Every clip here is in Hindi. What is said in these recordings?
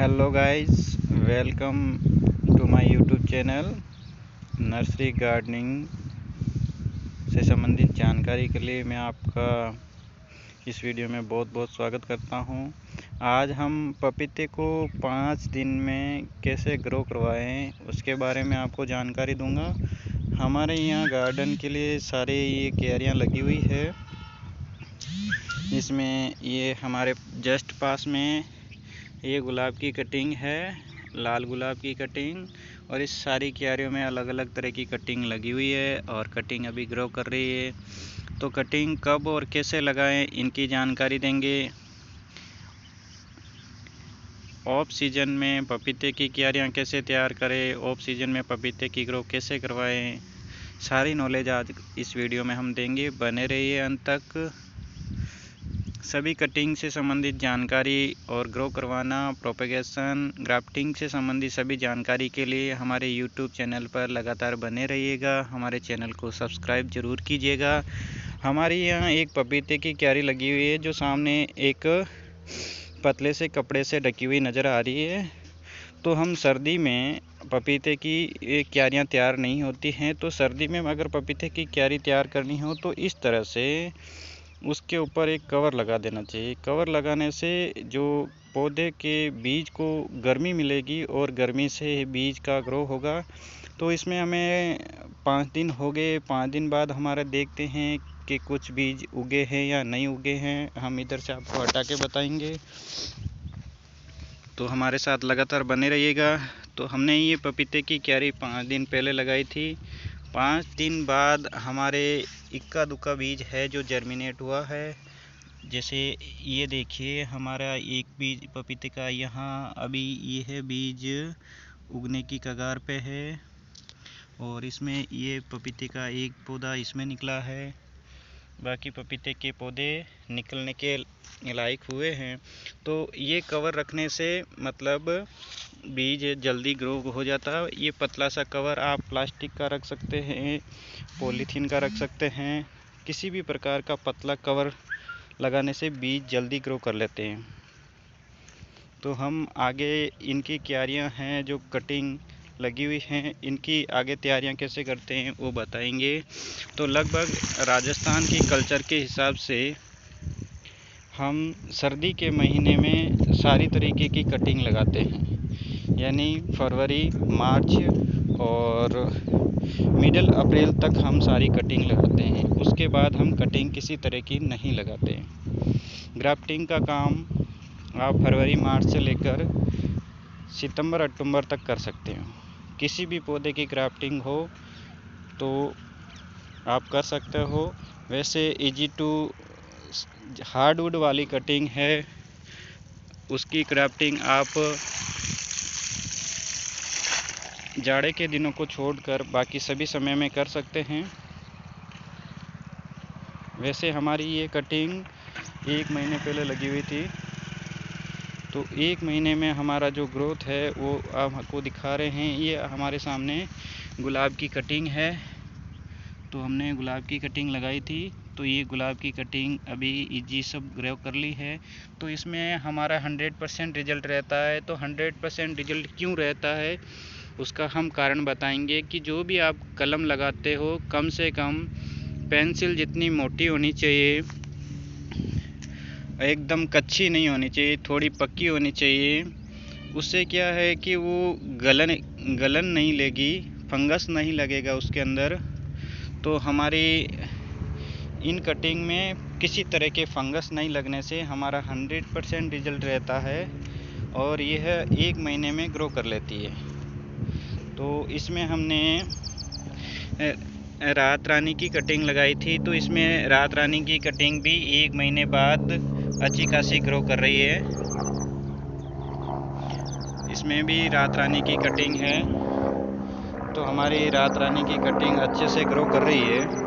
Hello guys, welcome to my YouTube channel. Nursery gardening से संबंधित जानकारी के लिए मैं आपका इस वीडियो में बहुत बहुत स्वागत करता हूं। आज हम पपीते को 5 दिन में कैसे ग्रो करवाएं उसके बारे में आपको जानकारी दूंगा। हमारे यहाँ गार्डन के लिए सारे ये क्यारियाँ लगी हुई है। इसमें ये हमारे जस्ट पास में ये गुलाब की कटिंग है, लाल गुलाब की कटिंग, और इस सारी क्यारियों में अलग अलग तरह की कटिंग लगी हुई है और कटिंग अभी ग्रो कर रही है। तो कटिंग कब और कैसे लगाएं इनकी जानकारी देंगे। ऑफ सीजन में पपीते की क्यारियां कैसे तैयार करें, ऑफ सीजन में पपीते की ग्रो कैसे करवाएं, सारी नॉलेज आज इस वीडियो में हम देंगे। बने रहिए अंत तक। सभी कटिंग से संबंधित जानकारी और ग्रो करवाना, प्रोपेगेशन, ग्राफ्टिंग से संबंधित सभी जानकारी के लिए हमारे यूट्यूब चैनल पर लगातार बने रहिएगा। हमारे चैनल को सब्सक्राइब जरूर कीजिएगा। हमारे यहाँ एक पपीते की क्यारी लगी हुई है जो सामने एक पतले से कपड़े से ढकी हुई नज़र आ रही है। तो हम सर्दी में पपीते की क्यारियाँ तैयार नहीं होती हैं, तो सर्दी में अगर पपीते की क्यारी तैयार करनी हो तो इस तरह से उसके ऊपर एक कवर लगा देना चाहिए। कवर लगाने से जो पौधे के बीज को गर्मी मिलेगी और गर्मी से बीज का ग्रो होगा। तो इसमें हमें 5 दिन हो गए, 5 दिन बाद हमारा देखते हैं कि कुछ बीज उगे हैं या नहीं उगे हैं। हम इधर से आपको हटा के बताएंगे, तो हमारे साथ लगातार बने रहिएगा। तो हमने ये पपीते की क्यारी 5 दिन पहले लगाई थी। 5 दिन बाद हमारे इक्का दुक्का बीज है जो जर्मिनेट हुआ है। जैसे ये देखिए, हमारा एक बीज पपीते का यहाँ अभी ये है बीज उगने की कगार पे है, और इसमें ये पपीते का एक पौधा इसमें निकला है। बाकी पपीते के पौधे निकलने के लायक हुए हैं। तो ये कवर रखने से मतलब बीज जल्दी ग्रो हो जाता है। ये पतला सा कवर आप प्लास्टिक का रख सकते हैं, पॉलीथीन का रख सकते हैं। किसी भी प्रकार का पतला कवर लगाने से बीज जल्दी ग्रो कर लेते हैं। तो हम आगे इनकी क्यारियां हैं जो कटिंग लगी हुई हैं, इनकी आगे तैयारियां कैसे करते हैं वो बताएंगे। तो लगभग राजस्थान की कल्चर के हिसाब से हम सर्दी के महीने में सारी तरीके की कटिंग लगाते हैं, यानी फरवरी, मार्च और मिडल अप्रैल तक हम सारी कटिंग लगाते हैं। उसके बाद हम कटिंग किसी तरह की नहीं लगाते हैं। ग्राफ्टिंग का काम आप फरवरी मार्च से लेकर सितंबर अक्टूबर तक कर सकते हैं। किसी भी पौधे की ग्राफ्टिंग हो तो आप कर सकते हो। वैसे इजी टू हार्डवुड वाली कटिंग है, उसकी ग्राफ्टिंग आप जाड़े के दिनों को छोड़कर बाकी सभी समय में कर सकते हैं। वैसे हमारी ये कटिंग 1 महीने पहले लगी हुई थी, तो 1 महीने में हमारा जो ग्रोथ है वो आपको दिखा रहे हैं। ये हमारे सामने गुलाब की कटिंग है। तो हमने गुलाब की कटिंग लगाई थी, तो ये गुलाब की कटिंग अभी इजी सब ग्रो कर ली है। तो इसमें हमारा 100% रिजल्ट रहता है। तो 100% रिजल्ट क्यों रहता है उसका हम कारण बताएंगे कि जो भी आप कलम लगाते हो कम से कम पेंसिल जितनी मोटी होनी चाहिए, एकदम कच्ची नहीं होनी चाहिए, थोड़ी पक्की होनी चाहिए। उससे क्या है कि वो गलन नहीं लेगी, फंगस नहीं लगेगा उसके अंदर। तो हमारी इन कटिंग में किसी तरह के फंगस नहीं लगने से हमारा 100% रिजल्ट रहता है, और यह 1 महीने में ग्रो कर लेती है। तो इसमें हमने रात रानी की कटिंग लगाई थी, तो इसमें रात रानी की कटिंग भी 1 महीने बाद अच्छी खासी ग्रो कर रही है। इसमें भी रात रानी की कटिंग है, तो हमारी रात रानी की कटिंग अच्छे से ग्रो कर रही है।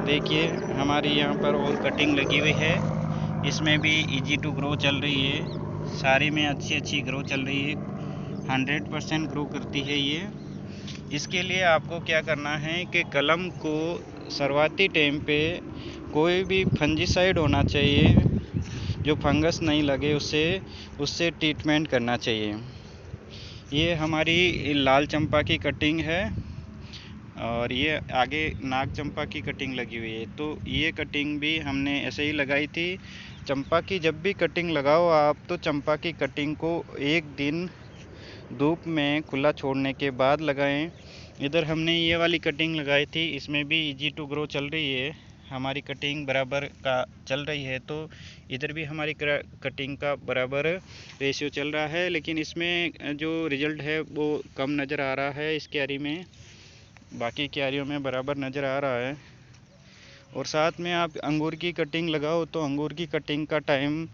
देखिए, हमारी यहाँ पर और कटिंग लगी हुई है, इसमें भी इजी टू ग्रो चल रही है। सारी में अच्छी ग्रो चल रही है, 100% ग्रो करती है ये। इसके लिए आपको क्या करना है कि कलम को शुरुआती टाइम पे कोई भी फंजीसाइड होना चाहिए, जो फंगस नहीं लगे उससे ट्रीटमेंट करना चाहिए। ये हमारी लाल चंपा की कटिंग है और ये आगे नाग चंपा की कटिंग लगी हुई है। तो ये कटिंग भी हमने ऐसे ही लगाई थी। चंपा की जब भी कटिंग लगाओ आप, तो चंपा की कटिंग को एक दिन धूप में खुला छोड़ने के बाद लगाएं। इधर हमने ये वाली कटिंग लगाई थी, इसमें भी इजी टू ग्रो चल रही है, हमारी कटिंग बराबर का चल रही है। तो इधर भी हमारी कटिंग का बराबर रेशियो चल रहा है, लेकिन इसमें जो रिजल्ट है वो कम नज़र आ रहा है इस क्यारी में, बाकी क्यारियों में बराबर नज़र आ रहा है। और साथ में आप अंगूर की कटिंग लगाओ तो अंगूर की कटिंग का टाइम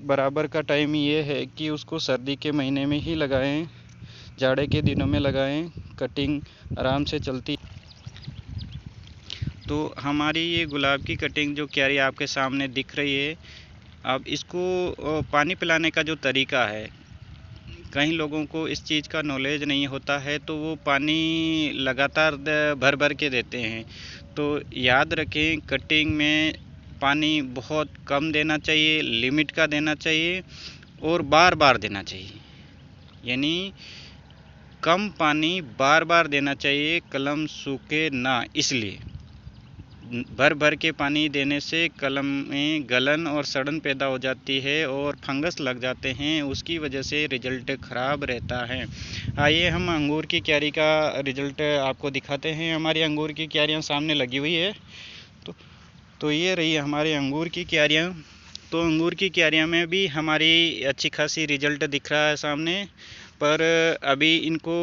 बराबर का टाइम ये है कि उसको सर्दी के महीने में ही लगाएं, जाड़े के दिनों में लगाएं, कटिंग आराम से चलती। तो हमारी ये गुलाब की कटिंग जो क्यारी आपके सामने दिख रही है, अब इसको पानी पिलाने का जो तरीका है, कई लोगों को इस चीज़ का नॉलेज नहीं होता है, तो वो पानी लगातार भर भर के देते हैं। तो याद रखें, कटिंग में पानी बहुत कम देना चाहिए, लिमिट का देना चाहिए और बार बार देना चाहिए। यानी कम पानी बार बार देना चाहिए, कलम सूखे ना। इसलिए भर भर के पानी देने से कलम में गलन और सड़न पैदा हो जाती है और फंगस लग जाते हैं, उसकी वजह से रिजल्ट ख़राब रहता है। आइए हम अंगूर की क्यारी का रिजल्ट आपको दिखाते हैं। हमारी अंगूर की क्यारियाँ सामने लगी हुई है। तो ये रही हमारी अंगूर की क्यारियाँ। तो अंगूर की क्यारियाँ में भी हमारी अच्छी खासी रिजल्ट दिख रहा है सामने, पर अभी इनको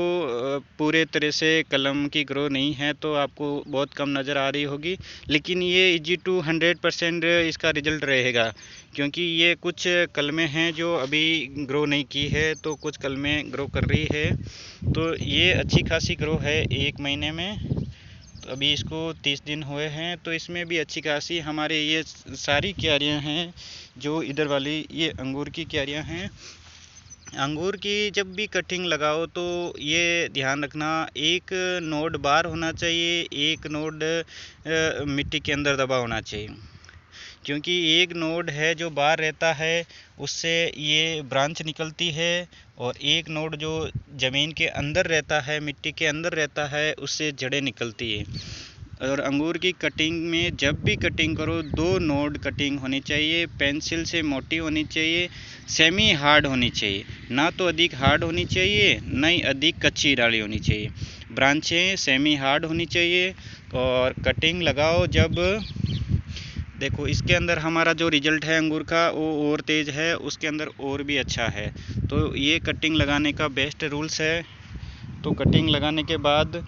पूरे तरह से कलम की ग्रो नहीं है, तो आपको बहुत कम नज़र आ रही होगी। लेकिन ये इजी टू 100% इसका रिजल्ट रहेगा, क्योंकि ये कुछ कलमें हैं जो अभी ग्रो नहीं की है, तो कुछ कलमें ग्रो कर रही है। तो ये अच्छी खासी ग्रो है 1 महीने में। तो अभी इसको 30 दिन हुए हैं, तो इसमें भी अच्छी खासी हमारे ये सारी क्यारियाँ हैं। जो इधर वाली ये अंगूर की क्यारियाँ हैं। अंगूर की जब भी कटिंग लगाओ तो ये ध्यान रखना, एक नोड बाहर होना चाहिए, एक नोड मिट्टी के अंदर दबा होना चाहिए। क्योंकि एक नोड है जो बाहर रहता है, उससे ये ब्रांच निकलती है, और एक नोड जो ज़मीन के अंदर रहता है, मिट्टी के अंदर रहता है, उससे जड़ें निकलती है। और अंगूर की कटिंग में जब भी कटिंग करो 2 नोड कटिंग होनी चाहिए, पेंसिल से मोटी होनी चाहिए, सेमी हार्ड होनी चाहिए, ना तो अधिक हार्ड होनी चाहिए, ना ही अधिक कच्ची डाली होनी चाहिए। ब्रांचें सेमी हार्ड होनी चाहिए। और कटिंग लगाओ जब, देखो इसके अंदर हमारा जो रिजल्ट है अंगूर का वो और तेज़ है, उसके अंदर और भी अच्छा है। तो ये कटिंग लगाने का बेस्ट रूल्स है। तो कटिंग लगाने के बाद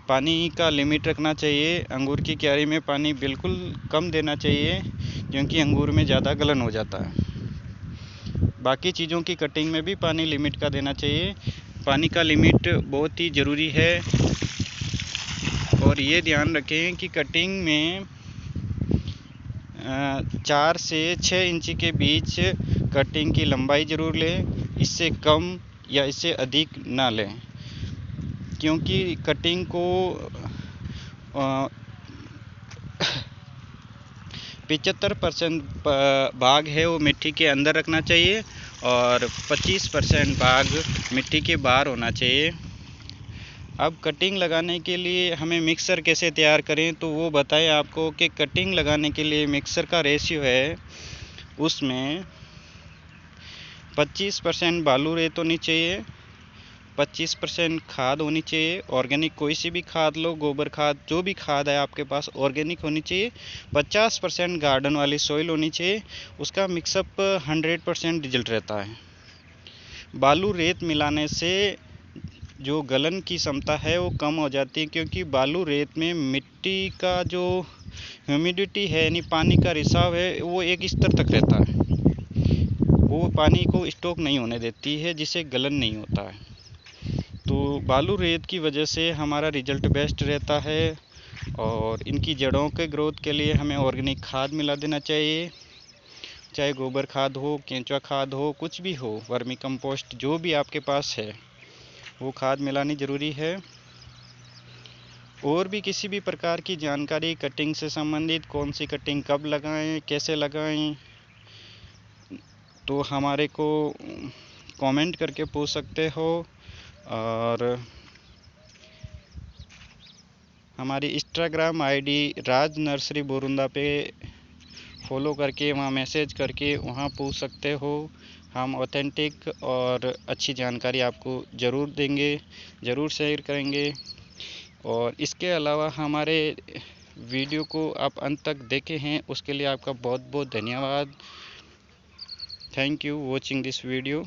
पानी का लिमिट रखना चाहिए। अंगूर की क्यारी में पानी बिल्कुल कम देना चाहिए, क्योंकि अंगूर में ज़्यादा गलन हो जाता है। बाकी चीज़ों की कटिंग में भी पानी लिमिट का देना चाहिए। पानी का लिमिट बहुत ही ज़रूरी है। और ये ध्यान रखें कि कटिंग में 4 से 6 इंच के बीच कटिंग की लंबाई ज़रूर लें, इससे कम या इससे अधिक ना लें, क्योंकि कटिंग को 75% भाग है वो मिट्टी के अंदर रखना चाहिए और 25% भाग मिट्टी के बाहर होना चाहिए। अब कटिंग लगाने के लिए हमें मिक्सर कैसे तैयार करें, तो वो बताएं आपको कि कटिंग लगाने के लिए मिक्सर का रेशियो है, उसमें 25% बालू रेत होनी चाहिए, 25% खाद होनी चाहिए, ऑर्गेनिक कोई सी भी खाद लो, गोबर खाद, जो भी खाद है आपके पास ऑर्गेनिक होनी चाहिए, 50% गार्डन वाली सॉइल होनी चाहिए। उसका मिक्सअप 100% रिजल्ट रहता है। बालू रेत मिलाने से जो गलन की क्षमता है वो कम हो जाती है, क्योंकि बालू रेत में मिट्टी का जो ह्यूमिडिटी है, यानी पानी का रिसाव है, वो एक स्तर तक रहता है, वो पानी को स्टॉक नहीं होने देती है, जिससे गलन नहीं होता है। तो बालू रेत की वजह से हमारा रिजल्ट बेस्ट रहता है। और इनकी जड़ों के ग्रोथ के लिए हमें ऑर्गेनिक खाद मिला देना चाहिए, चाहे गोबर खाद हो, केंचुआ खाद हो, कुछ भी हो, वर्मी कंपोस्ट, जो भी आपके पास है वो खाद मिलानी ज़रूरी है। और भी किसी भी प्रकार की जानकारी कटिंग से संबंधित, कौन सी कटिंग कब लगाएं, कैसे लगाएं, तो हमारे को कमेंट करके पूछ सकते हो। और हमारी इंस्टाग्राम आईडी राज नर्सरी बोरुंदा पे फॉलो करके, वहाँ मैसेज करके वहाँ पूछ सकते हो। हम ऑथेंटिक और अच्छी जानकारी आपको ज़रूर देंगे, ज़रूर शेयर करेंगे। और इसके अलावा हमारे वीडियो को आप अंत तक देखे हैं, उसके लिए आपका बहुत बहुत धन्यवाद। Thank you watching this video.